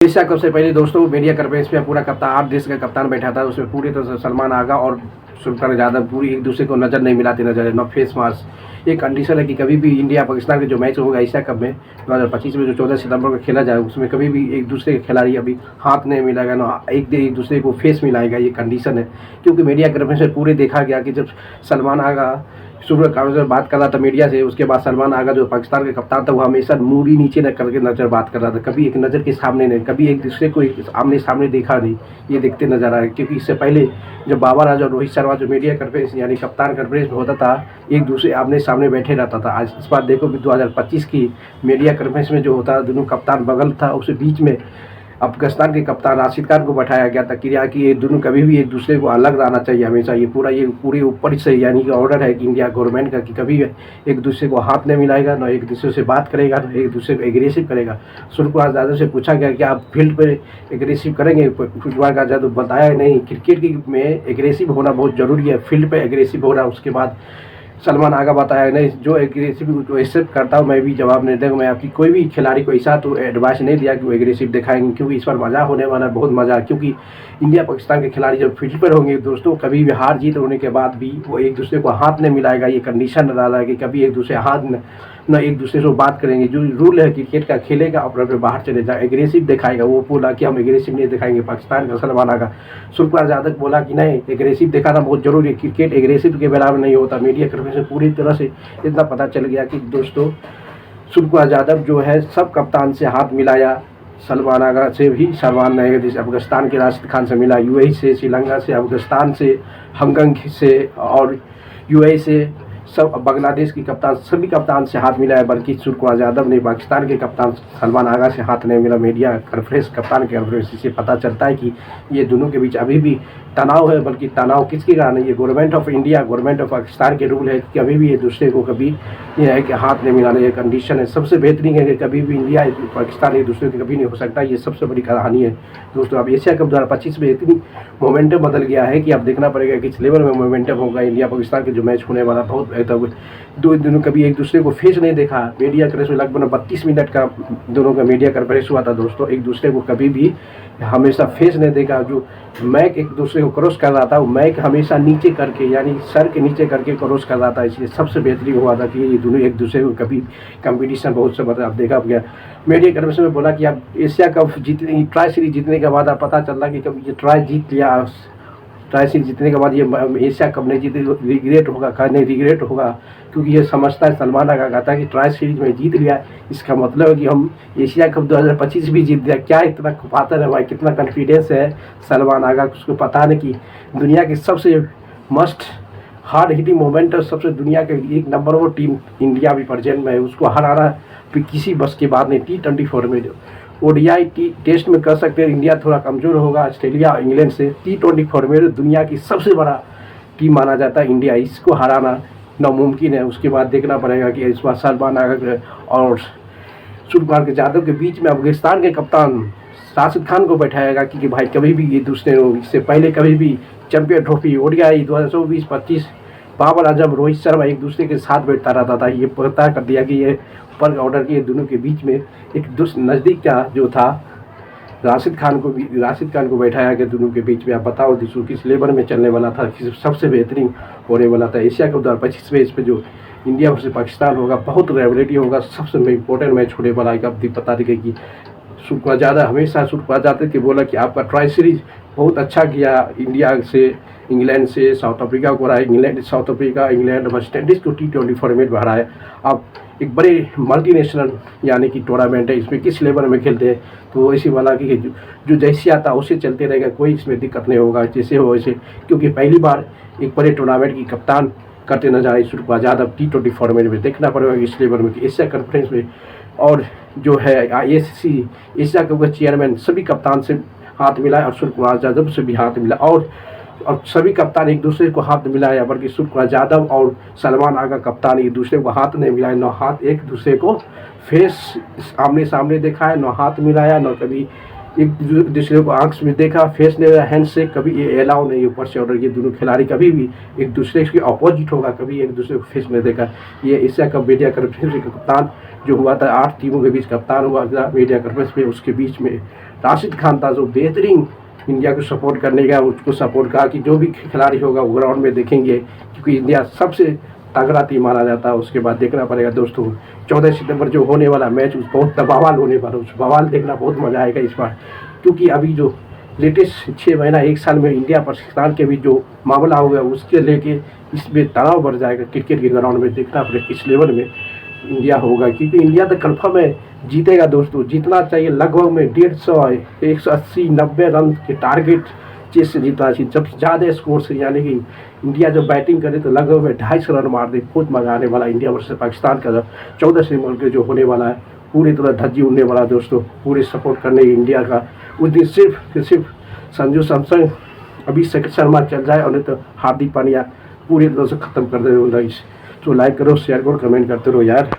Asia cup से पहले दोस्तों मीडिया कवरेज पे पूरा कप्तान 8 देश का कप्तान बैठा था। उसमें पूरी तरह से सलमान आगा और सुल्तान यादव पूरी एक दूसरे को नज़र नहीं मिलाते नजर है, न फेस मास्क। ये कंडीशन है कि कभी भी इंडिया पाकिस्तान के जो मैच होगा एशिया कप में 2025 में जो 14 सितंबर को खेला जाए, उसमें कभी भी एक दूसरे के खिलाड़ी अभी हाथ नहीं मिलाएगा, ना एक दूसरे को फेस मिलाएगा। ये कंडीशन है क्योंकि मीडिया कवरेज में पूरे देखा गया कि जब सलमान आगा सुबह कागज में बात कर रहा था मीडिया से, उसके बाद सलमान आगा जो पाकिस्तान के कप्तान था वो हमेशा मूडी नीचे न करके नजर बात कर रहा था, कभी एक नज़र के सामने नहीं, कभी एक दूसरे को आमने सामने देखा नहीं। ये देखते नजर आए क्योंकि इससे पहले जब बाबर आजम और रोहित शर्मा जो मीडिया कवरेज यानी कप्तान कवरेज में होता था, एक दूसरे आमने सामने बैठे रहता था। आज इस बार देखो कि 2025 की मीडिया कवरेज में जो होता दोनों कप्तान बगल था, उसके बीच में अफगानिस्तान के कप्तान राशिद खान को बैठाया गया था कि ये दोनों कभी भी एक दूसरे को अलग रहना चाहिए हमेशा। ये पूरे ऊपर से यानी कि ऑर्डर है कि इंडिया गवर्नमेंट का कि कभी एक दूसरे को हाथ नहीं मिलाएगा, ना एक दूसरे से बात करेगा, ना एक दूसरे को एग्रेसिव करेगा। सूर्यकुमार यादव से पूछा गया कि आप फील्ड पर एग्रेसिव करेंगे, सूर्यकुमार यादव बताया नहीं। क्रिकेट में एग्रेसिव होना बहुत ज़रूरी है, फील्ड पर एग्रेसिव होना। उसके बाद सलमान आगा बताया नहीं, जो एग्रेसिव को एक्सेप्ट करता हूँ मैं भी जवाब नहीं दूँगा। मैं आपकी कोई भी खिलाड़ी को ऐसा तो एडवाइस नहीं दिया कि वो एग्रेसिव दिखाएंगे, क्योंकि इस बार मज़ा होने वाला है, बहुत मज़ा। क्योंकि इंडिया पाकिस्तान के खिलाड़ी जब फील्ड पर होंगे दोस्तों, कभी भी हार जीत होने के बाद भी वो एक दूसरे को हाथ नहीं मिलाएगा। ये कंडीशन डाला है कि कभी एक दूसरे हाथ न एक दूसरे से बात करेंगे। जो रूल है क्रिकेट का, खेलेगा अपने पे बाहर चले जाए, एग्रेसिव दिखाएगा। वो बोला कि हम एग्रेसिव नहीं दिखाएंगे पाकिस्तान का सलमान आगा। सूर्यकुमार यादव बोला कि नहीं, एग्रेसिव दिखाना बहुत जरूरी है, क्रिकेट एग्रेसिव के बराबर नहीं होता। मीडिया कवरेज से पूरी तरह से इतना पता चल गया कि दोस्तों सूर्यकुमार यादव जो है सब कप्तान से हाथ मिलाया। सलमान आगा से भी सलमान ने अफगानिस्तान के राशिद खान से मिला, यूएई से, श्रीलंका से, अफगानिस्तान से, हांगकांग से और यूएई से, सब बांग्लादेश की कप्तान सभी कप्तान से हाथ मिलाया। बल्कि सूर्यकुमार यादव ने पाकिस्तान के कप्तान सलमान आगा से हाथ नहीं मिला। मीडिया कॉन्फ्रेंस कप्तान के कॉन्फ्रेंस से पता चलता है कि ये दोनों के बीच अभी भी तनाव है। बल्कि तनाव किसके कारण है? ये government of India, government of Pakistan के रूल है कि कभी भी ये दूसरे को कभी ये है कि हाथ नहीं मिलाने। ये कंडीशन है, सबसे बेहतरीन है कि कभी भी इंडिया पाकिस्तान एक दूसरे के कभी नहीं हो सकता। ये सबसे बड़ी कहानी है दोस्तों। अब एशिया कप 2025 में इतनी मोमेंटम बदल गया है कि अब देखना पड़ेगा किस लेवल में मोमेंटम होगा। इंडिया पाकिस्तान के जो मैच होने वाला बहुत बेहतर, दो दिनों कभी एक दूसरे को फेस नहीं देखा। मीडिया कवरेज में लगभग 32 मिनट का दोनों का मीडिया कवरेज हुआ था दोस्तों। एक दूसरे को कभी भी हमेशा फेस नहीं देखा। जो मैक एक दूसरे को क्रॉस कर रहा था, वो मैक हमेशा नीचे करके यानी सर के नीचे करके क्रॉस कर रहा था। इसलिए सबसे बेहतरीन हुआ था कि ये दोनों एक दूसरे को कभी कंपटीशन बहुत से मतलब आप देखा गया। मीडिया कवरेज में बोला कि आप एशिया कप जीतने, ट्राई सीरीज जीतने के बाद आप पता चल रहा कि कभी ये ट्राई जीत लिया, ट्राई सीरीज जीतने के बाद ये एशिया कप नहीं जीते रिग्रेट होगा, कहा नहीं रिग्रेट होगा, क्योंकि ये समझता है सलमान आगा कहता है कि ट्राई सीरीज में जीत लिया, इसका मतलब है कि हम एशिया कप 2025 भी जीत लिया। क्या इतना पातर है भाई, कितना कॉन्फिडेंस है सलमान आगा। उसको पता नहीं कि दुनिया की सबसे मस्ट हार्ड हिटिंग मोमेंट है, सबसे दुनिया के एक नंबर 1 टीम इंडिया भी प्रेजेंट में है, उसको हराना किसी बस की बात नहीं। T20 फॉर्मेट ओडीआई टेस्ट में कर सकते हैं, इंडिया थोड़ा कमज़ोर होगा ऑस्ट्रेलिया इंग्लैंड से। T20 फॉर्मेट दुनिया की सबसे बड़ा टीम माना जाता है इंडिया, इसको हराना नामुमकिन है। उसके बाद देखना पड़ेगा कि इस बार सलमान आगा और सूर्यकुमार यादव के बीच में अफगानिस्तान के कप्तान राशिद खान को बैठाएगा कि भाई कभी भी ये दूसरे इससे पहले कभी भी champion trophy ODI 2024-25 Babar Azam Rohit Sharma एक दूसरे के साथ बैठता रहता था। ये पता कर दिया कि ये ऊपर ऑर्डर के दोनों के बीच में एक नज़दीक का जो था राशिद खान को बैठाया गया दोनों के बीच में। आप बताओ दोस्तों किस लेवल में चलने वाला था, सबसे बेहतरीन होने वाला था। एशिया कप 2025 में इस पर जो इंडिया वर्सेस पाकिस्तान होगा बहुत रिवैलिटी होगा, सबसे इम्पोर्टेंट मैच होने वाला है। अब बता देंगे कि सूर्यकुमार यादव हमेशा सूर्यकुमार यादव के बोला कि आपका ट्राई सीरीज बहुत अच्छा किया, इंडिया से, इंग्लैंड से, साउथ अफ्रीका को हराया, England south Africa England West Indies को T20 फॉर्मेट में हराया। अब एक बड़े मल्टीनेशनल यानी कि टूर्नामेंट है, इसमें किस लेवल में खेलते हैं तो ऐसी वाला कि जो जैसे आता उसे चलते रहेगा, कोई इसमें दिक्कत नहीं होगा जैसे हो वैसे। क्योंकि पहली बार एक बड़े टूर्नामेंट की कप्तान करते नजर आए सूर्यकुमार यादव T20 फॉर्मेट में। देखना पड़ेगा इस लेवल में कि एशिया कॉन्फ्रेंस में और जो है ICC एशिया कप के चेयरमैन सभी कप्तान से हाथ मिलाए और सूर्यकुमार यादव से भी हाथ मिला, और सभी कप्तान एक दूसरे को हाथ मिलाया। बल्कि सूर्यकुमार यादव और सलमान आगा कप्तान एक दूसरे को हाथ नहीं मिलाए, न हाथ एक दूसरे को फेस आमने सामने देखा है, न हाथ मिलाया, न कभी एक दूसरे को आंख में देखा, फेस ने हैंड से, कभी ये अलाउ नहीं ऊपर से। और ये दोनों खिलाड़ी कभी भी एक दूसरे के अपोजिट होगा, कभी एक दूसरे को फेस में देखा। ये एशिया कप मीडिया कॉन्फ्रेंस के कप्तान जो हुआ था, 8 टीमों के बीच कप्तान हुआ था मीडिया कॉन्फ्रेंस में, उसके बीच में राशिद खान था जो बेहतरीन इंडिया को सपोर्ट करने गया। उसको सपोर्ट कहा कि जो भी खिलाड़ी होगा वो ग्राउंड में देखेंगे, क्योंकि इंडिया सबसे तगड़ा टीम माना जाता है। उसके बाद देखना पड़ेगा दोस्तों 14 सितंबर जो होने वाला मैच, उस बहुत बवाल होने वाला, उस बवाल देखना बहुत मजा आएगा इस बार। क्योंकि अभी जो लेटेस्ट 6 महीना 1 साल में इंडिया पाकिस्तान के बीच जो मामला हो गया, उसके लेके इसमें तनाव बढ़ जाएगा। क्रिकेट के ग्राउंड में देखना पड़ेगा किस लेवल में इंडिया होगा, क्योंकि इंडिया तो कन्फर्म है जीतेगा दोस्तों। जीतना चाहिए लगभग में 150 180 90 रन के टारगेट चेस से जीतना चाहिए, जब ज़्यादा स्कोर से। यानी कि इंडिया जब बैटिंग करे तो लगभग में 250 रन मार दे। बहुत मजा आने वाला इंडिया वर्सेस पाकिस्तान का 14 सितंबर के जो होने वाला है, पूरी तरह धज्जी उड़ने वाला दोस्तों। पूरे सपोर्ट करने इंडिया का उस दिन सिर्फ संजू सैमसन, अभिषेक शर्मा चल जाए, और नहीं तो हार्दिक पांड्या पूरी तरह से खत्म कर दे। तो लाइक करो, शेयर करो, कमेंट करते रहो यार।